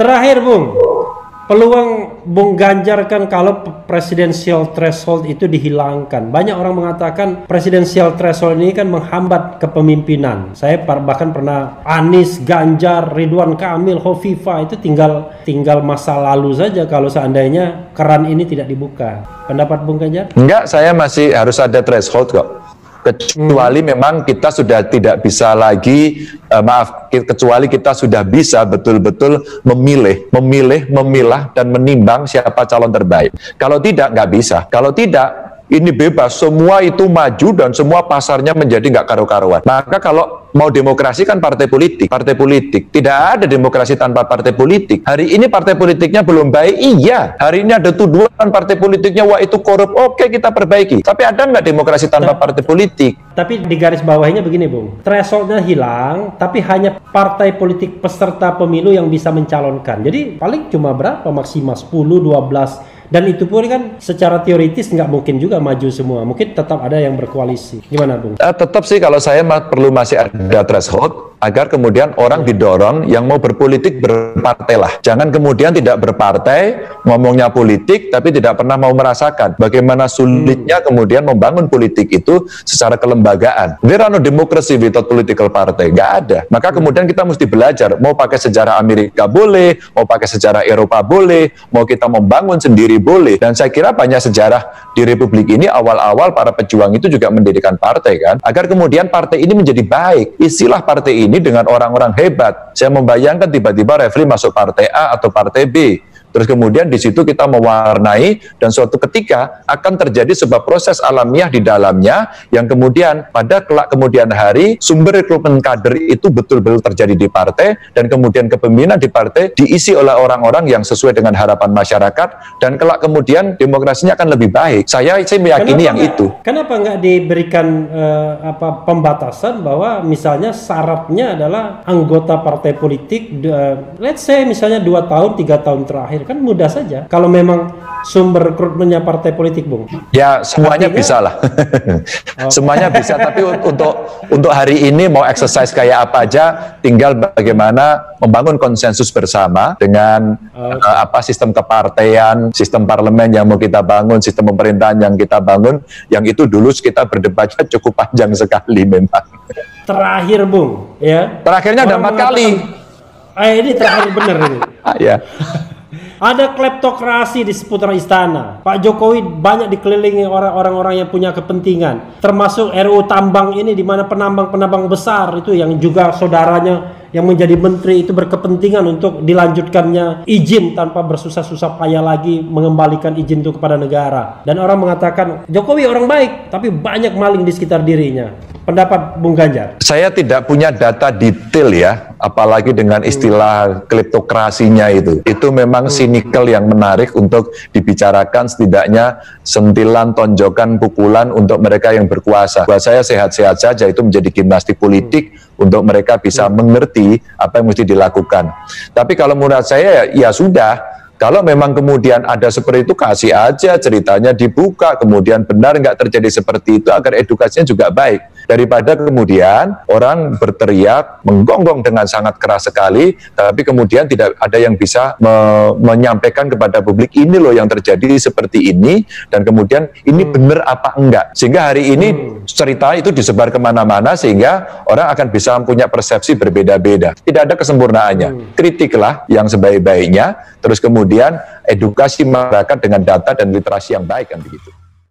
Terakhir Bung, peluang Bung Ganjar kan kalau presidensial threshold itu dihilangkan. Banyak orang mengatakan presidensial threshold ini kan menghambat kepemimpinan. Saya bahkan pernah Anies, Ganjar, Ridwan Kamil, Khofifah itu tinggal masa lalu saja kalau seandainya keran ini tidak dibuka. Pendapat Bung Ganjar? Enggak, saya masih harus ada threshold kok. Kecuali memang kita sudah tidak bisa lagi, kecuali kita sudah bisa betul-betul memilah, dan menimbang siapa calon terbaik. Kalau tidak, nggak bisa. Kalau tidak, ini bebas, semua itu maju dan semua pasarnya menjadi nggak karu-karuan. Maka kalau mau demokrasi kan partai politik. Tidak ada demokrasi tanpa partai politik. Hari ini partai politiknya belum baik, iya. Hari ini ada tuduhan partai politiknya, wah itu korup, oke kita perbaiki. Tapi ada nggak demokrasi tanpa partai politik? Tapi di garis bawahnya begini Bung, thresholdnya hilang, tapi hanya partai politik peserta pemilu yang bisa mencalonkan. Jadi paling cuma berapa, maksimal 10, 12. Dan itu pun kan secara teoritis nggak mungkin juga maju semua. Mungkin tetap ada yang berkoalisi. Gimana Bung? Tetap sih kalau saya perlu masih ada threshold agar kemudian orang didorong yang mau berpolitik berpartailah. Jangan kemudian tidak berpartai, ngomongnya politik tapi tidak pernah mau merasakan bagaimana sulitnya kemudian membangun politik itu secara kelembagaan. There are no democracy without political party. Nggak ada. Maka kemudian kita mesti belajar. Mau pakai sejarah Amerika boleh, mau pakai sejarah Eropa boleh, mau kita membangun sendiri boleh. Dan saya kira banyak sejarah di Republik ini awal-awal para pejuang itu juga mendirikan partai kan, agar kemudian partai ini menjadi baik. Istilah partai ini dengan orang-orang hebat. Saya membayangkan tiba-tiba Refli masuk partai A atau partai B. Terus kemudian di situ kita mewarnai dan suatu ketika akan terjadi sebuah proses alamiah di dalamnya yang kemudian pada kelak kemudian hari sumber rekrutmen kader itu betul-betul terjadi di partai dan kemudian kepemimpinan di partai diisi oleh orang-orang yang sesuai dengan harapan masyarakat dan kelak kemudian demokrasinya akan lebih baik. Saya meyakini yang itu. Kenapa nggak diberikan pembatasan bahwa misalnya syaratnya adalah anggota partai politik, let's say misalnya 2 tahun, 3 tahun terakhir, kan mudah saja kalau memang sumber rekrutmennya partai politik Bung. Ya semuanya bisa lah. Semuanya bisa, tapi untuk hari ini mau exercise kayak apa aja, tinggal bagaimana membangun konsensus bersama dengan sistem kepartaian, sistem parlemen yang mau kita bangun, sistem pemerintahan yang kita bangun, yang itu dulu kita berdebatnya cukup panjang sekali memang. Terakhir Bung, ya. Terakhirnya ada 4 kali. Ini terakhir benar ini. Ya. Ada kleptokrasi di seputar istana. Pak Jokowi banyak dikelilingi orang-orang yang punya kepentingan. Termasuk RUU tambang ini di mana penambang-penambang besar itu yang juga saudaranya yang menjadi menteri itu berkepentingan untuk dilanjutkannya izin tanpa bersusah-susah payah lagi mengembalikan izin itu kepada negara. Dan orang mengatakan Jokowi orang baik tapi banyak maling di sekitar dirinya. Pendapat Bung Ganjar? Saya tidak punya data detail ya, apalagi dengan istilah kleptokrasinya itu. Itu memang sinikal yang menarik untuk dibicarakan, setidaknya sentilan, tonjokan, pukulan untuk mereka yang berkuasa. Buat saya sehat-sehat saja, itu menjadi gimnastik politik untuk mereka bisa mengerti apa yang mesti dilakukan. Tapi kalau menurut saya ya sudah. Kalau memang kemudian ada seperti itu, kasih aja ceritanya dibuka, kemudian benar nggak terjadi seperti itu agar edukasinya juga baik. Daripada kemudian orang berteriak, menggonggong dengan sangat keras sekali, tapi kemudian tidak ada yang bisa menyampaikan kepada publik, ini loh yang terjadi seperti ini, dan kemudian ini benar apa enggak. Sehingga hari ini cerita itu disebar kemana-mana, sehingga orang akan bisa punya persepsi berbeda-beda. Tidak ada kesempurnaannya. Kritiklah yang sebaik-baiknya, terus kemudian edukasi masyarakat dengan data dan literasi yang baik kan begitu.